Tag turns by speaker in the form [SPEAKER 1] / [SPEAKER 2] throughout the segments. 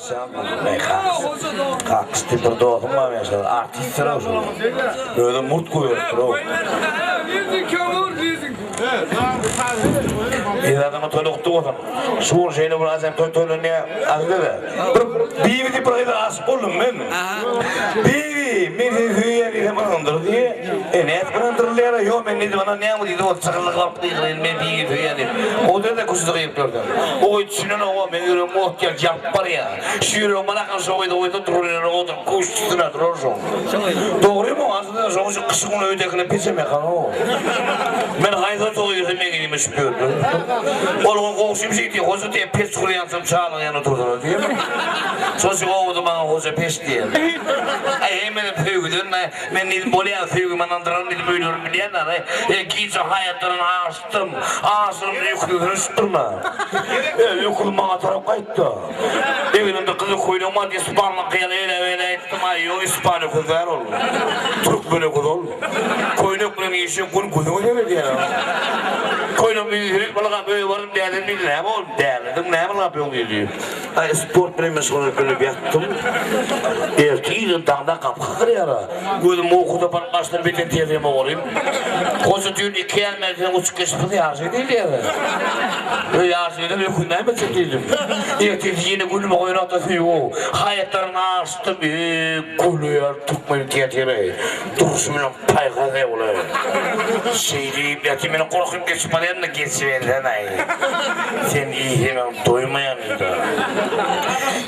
[SPEAKER 1] sen ne kalk bir doğma mesela artistler olsun. Öyle murt koyuyordur o. İzadama toluktu o zaman. Şuur şeyle bunu azem toyunu ne azdı da. Bir de buraya da asık oldum ben. Bir hüye bir zamandır diye. Ne etmendirler yok ben ne bana ne yaptı o çakırlık yaptı ben bir hüye dedim. O da kusura yapıyordu. O içinden o ben yürü muhtemel yapar ya. Şiiro bana karşı oydu duruyor otur kuşçuna durursun. Doğru mu aslında sonuçta kısmını ödekine pişirme kanı. Ben hayata toyuyorum ne istiyordu. Oğlum komşum şey diye hoca diye pes kuruyansam çağırın yanı durdular diye. Çocuk oldu bana hoca pes diye. Hemen püydün ben dedim bolaya püydüm anandıran dedim ölüyorum diyenler. Giyce hayatlarını açtım. Ağzım yıkıldı hırsırma. Yıkılma bana taraf kayıttı. Evinde kızı koydum hadi İspanyol kıyalı öyle ettim. Ay yok İspanyol kızlar oldu. Türk böyle kız oldu. Koynukların işi kun kuzunu demedi ya. Koynuk bir bana böyle varım değerli değil ne yapalım değerli ne yapalım diyor. Ay spor premisi olarak böyle bir yattım. Erkeğin dağda kapkakır yara. Gözüm okuda bana başlar biten tiyatırıma olayım. Koca düğün 2 yer merkezine uçuk geçmedi yarşı değil ya. Böyle yarşıyla böyle kuyunayım mı çekildim. Erkeğin yine gülüme oynattı o. Hayatlarını açtım. Gülüyor tutmayın tiyatırı. Duruşumla paykazı oluyor. Şeyleyip yatımını korkup geçmelerini geçiverden ay. Sen iyi hemen doymayanıydı.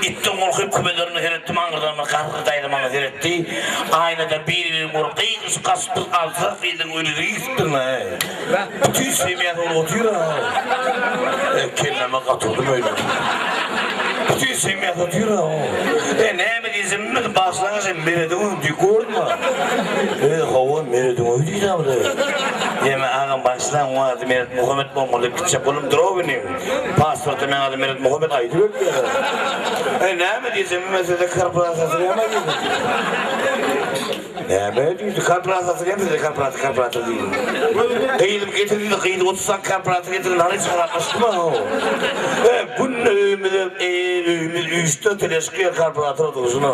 [SPEAKER 1] İttim korkup küpelerini seyrettim, angırlarını karkıdaydım bana seyretti. Aynada bir vurup kıyız kastır alsa kıydın öyle yıktın ha. Bütün sevmiyat onu otuyor ha. Kendime katıldım öyle. Bütün sevmiyat otuyor ha. Ne mi diyeceğim mi? Başlangıç meredin gördün mü? Hava meredin öyleydi ama da. Yeme ağam başlan vardı Mered Muhammed Muhammed kitap oğlum draw benim. Pasportu men adı Mered Muhammed aydı öyle. Ne mi diyeceğim mesela karprazası yamaydı. Ne mi diyeceğim karprazası yamaydı karprazası değil. Kıyılım getirdi kıyılım 30 saat karprazası getirdi hani çıkartmıştım ha o. Bunun övümüdür üstü teleskiye karprazası dursun ha.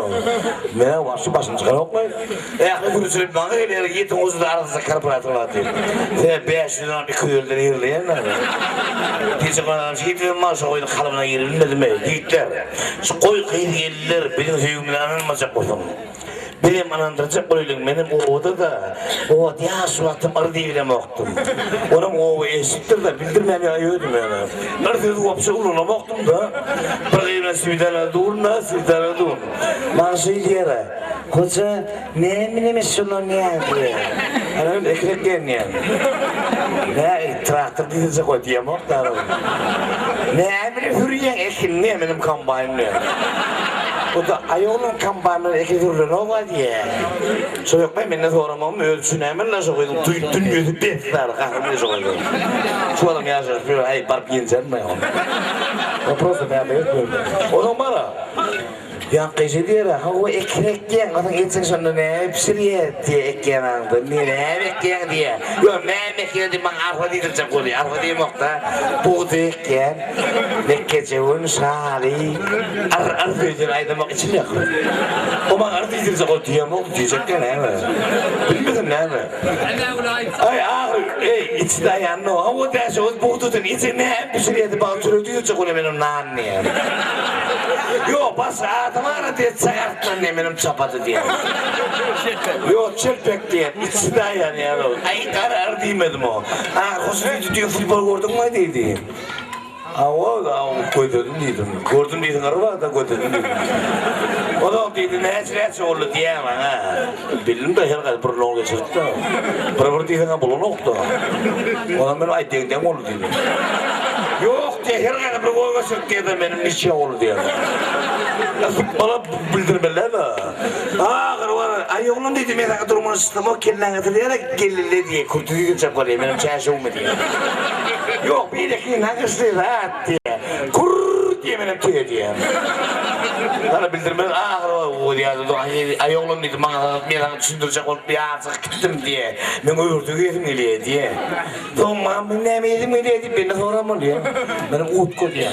[SPEAKER 1] Ne varsa başını çıkarmak mı? Bunu söyleyip bana ileri yetin o zaman arasında karprazası var diyor. 500 lira bir köylerden yerleyenler. Geçen adam şeyden maaşı koydu kalıbına girilmedi mi? Yiğitler. Koy kıyı geldiler benim sevgimden anılmayacak olsam. Benim anandıracak olayım benim o odada. O diye suratım arı diyebilem oktum. Onun o eşittir de bildirmeni ayıyordum yani. Arıdıydı kopsa uluna baktım da. Bırakayım simidana doğruna simidana doğruna. Bana şey diyerek. Koca ne minemişsin o ne diye. Hani ekrek gelin yani. Ne traktör diyecek o diyem oktar. Ne emri hürriyen ekin ne benim kambayım ne. O da ayolun kambayımları ekin hürriyen o var diye. Çocuk ben ne soramam ölçün hemen nasıl koydum. Dün yüzü besler kahramanı koydum. Şu adam yazıyor böyle ay barp yiyeceksin mi ya? O prosta ben yapıyorum. O zaman bana. Yang kaysa dia o ekrek yang orang itu sana ne psiriye diye ekyen andı. Ne ekyen diye. Yo ne ekyen di mang arwadi tercakuli. Arwadi mokta bu ekyen. Nekecewun sari. Arwadi ayda mak içine yakın. O mang arwadi tercakuli dia mok diyecekten ne? Bilmedin ne? Ay içte yanno. O da şu bu tutun içine psiriye de bağırıyor diyecekuli benim nanne. Yo pas adamlar diye sayarttan ne benim çapadı diye. Yo çelpek diye içinde yani ya. Ay karar diyemedim o. Koşu diyor futbol gördün mü dedi. O koydum dedim. Gördüm dedim araba da koydum dedim. O da dedi ne oldu diye ama ha. Bildim de herhalde prolong geçirdi. Properti dengan bulun oldu. Ona ben ay dedim oldu dedi. Yok diye herhalde prolong geçirdi benim nişe oldu diye. Bana bildirmeler de. Karıvar ayolun dedim ya durmanı sistema kelleğine diyerek gelirler diye kurtuluyor geçecek var benim çarşım mı diye. Yok bir de ki nakışlı rahat diye. Kurr diye benim tüye diye. Bana bildirmeler o diye ayolun dedim bana bir düşündürecek olup bir artık gittim diye. Ben öğürdük yedim diye. Tamam ben ne yedim diye beni soramam diye. Benim utku diye.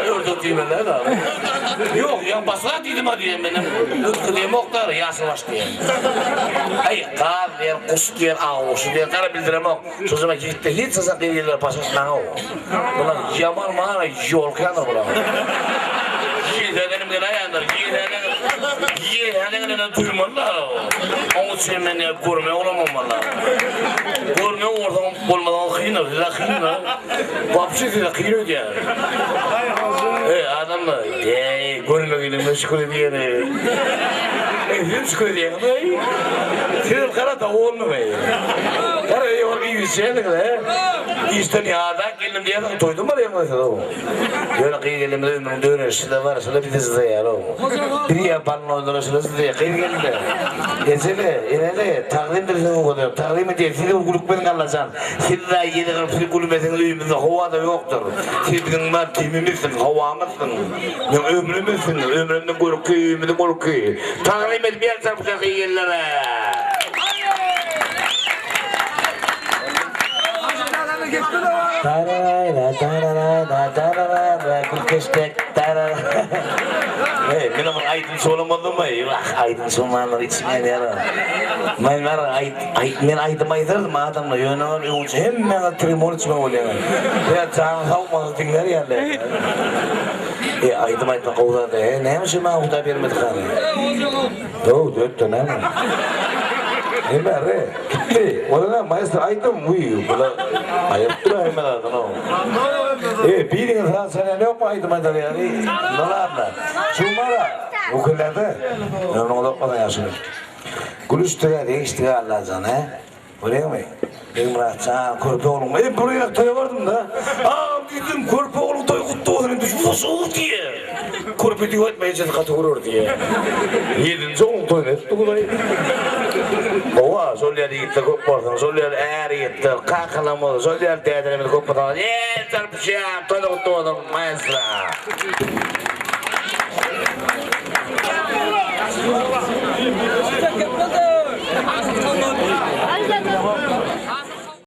[SPEAKER 1] Öğürdük diyemeler de. Yok ya basla dedim hadi benim. Kıdem oktar yası baş diye. Ay kal diye kus diye ağuşu diye kara bildirem ok. Sözüme gitti hiç sasa kıyırlar pasasından o. Ulan yaman mağara yol kanır ulan. Yiğidenim gene yandır. Yiğidenim duymalar. Onu sevmeni görme olamam valla. Görme orada olmadan kıyınır. Vapşı diye kıyınır diye. Adam mı? Görme meşgul ediyor. Meşgul ediyor. Senin kara da olmuyor. Kara yok bir şey ne kadar? İşte ya da geldim diye toydum mu diye mesela o. Böyle kıyı geldim de dönüş de var şöyle bir dizi ya o. Bir yapan oyunları şöyle diye kıyı geldim de. Geçeli, ileri takdim dersin o kadar. Takdim ediyor. Siz o kulüp ben alacaksın. Siz daha yedi kadar kulübetin uyumunda hava da yoktur. Siz bizim var timimizsin, havamızsın. Ömrümüzsün, ömrümden korkuyor, ömrümden korkuyor. Takdim et bir yer çarpacak iyi yerlere. Tararara, kuşkestek, tararara. Benim aydın solamadım mı? Aydın solamalar içmeyen yara. Ben aydım aydırdım adamla. Yönüme bir uç. Hemen trimon içme oluyor. Ya can havmalı dinler yerler. Aydım aydım kavdadı. Neymiş mi kavda vermedik hani? Doğru, dörtte ne mi? Hemen re, gitti. Orada maestro aydım uyuyor. Ayıptır hemen adın o. Birinin Fransa'ya ne yok mu aydım aydım yani? Dolarlar. Şumara. Okullerde. Ben onu dokmadan yaşıyorum. Gülüştüre değiştire Allah'can he. Öyle mi? Benim rahatçağım körpe oğlum. Buraya toya vardım da. Dedim körpe oğlum toy kutlu olsun. Düşmüş soğuk diye. Körpe diyor etmeyeceğiz katı vurur diye. Yedinci oğlum toy ne tuttu kolay. Ova, solyar gitti kopparsan, solyar eğer gitti, kakalamadı, solyar değerlerini kopparsan. Çarpışıyam, toy kutlu olsun maestra.